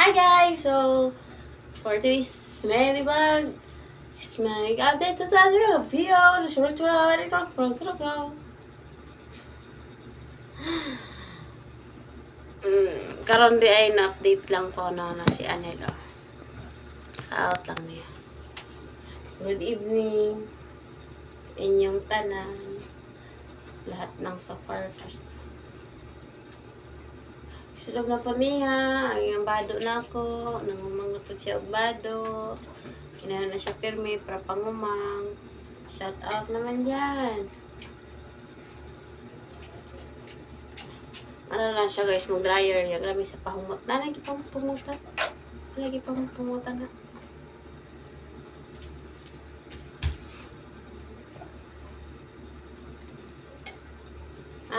Hi guys! So, for today's Smelly Bug, is my update sa video. Karon di ay na-update lang ko na si Anelo. Out lang niya. Good evening. Inyong tanan. Lahat ng safar. Sulog na po niya, ang iyang bado na ako, namumang po siya og bado, kinahan na siya pirmi para pangumang. Shout out naman dyan. Ano lang siya guys, mag-dryer niya, grabe sa pahumot. Lagi pang tumutan. Lagi pang tumutan na.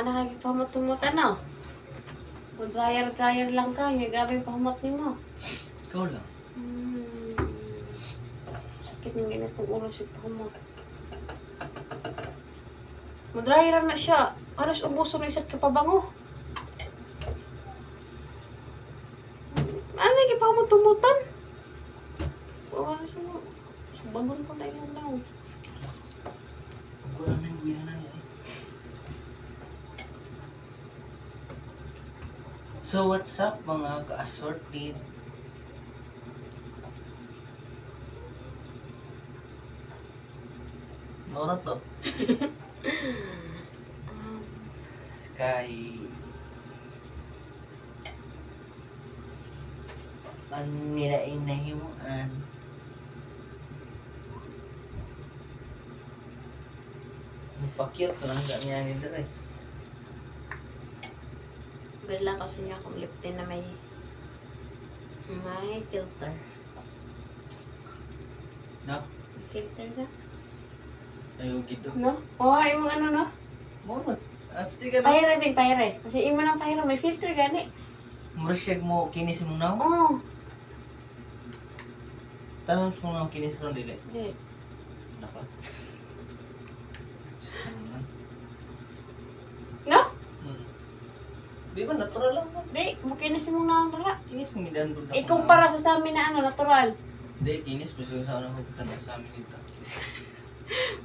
Lagi pang tumutan na. Kung dryer lang ka, may grabe yung pahumot mo. Ikaw lang. Sakit ng ganitong ulo siya pahumot. Mag-dryer na siya. Halos ubuso na isat ka pabango. Ano yung pahumot tumutan? Wala siya mo. Subagon ko na yun daw. Ako lang nang gina na eh. So what's up mga ka-assorted? Nora to? Kay ano nila inahimuan? Pakyot ko lang ganyan ni Dre. Bilang ko sa inyo akong lip tint na may filter. No? Filter na? Ayaw gito. No? Oo, yung ano no? Moro. Asti ka na. Pahira din, pahira. Kasi imo ng pahira, may filter gani. Mursyag mo kinis mo na? Oo. Tanong ko na kinis ron dili. Hindi. Naka. No? Di ba natural lang ba? Di, makinis mong nakakara. Kinis mo gidandod na. Ikumpara sa amin na ano, natural. Di, kinis mo sa unang hugtan sa amin dito.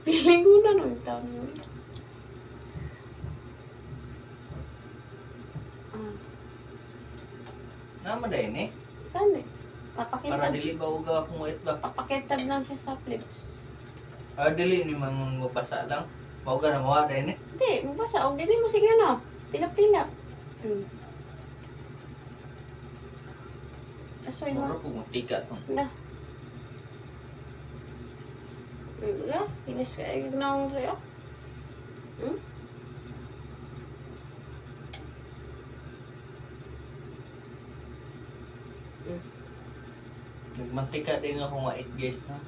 Piling ko na nung taon mo. Naman dahil eh. Kani? Para Papakintab. dili ba huwag akong wait ba? Papakintab lang siya sa flips. Dili ni mang mapasa lang. Huwag na mawa dahil eh. Hindi, mabasa. O, hindi mo sige ano. Tilap-tilap. Asoy Mura mo. po matika tong. Na. Wala. Pinis ka. Yung naong reo. Nagmantika din ako nga 8 guys no.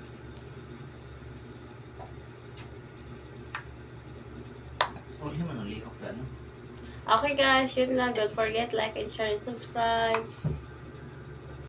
Uli man ulihok na no. Okay guys, yun lang. Don't forget like and share and subscribe.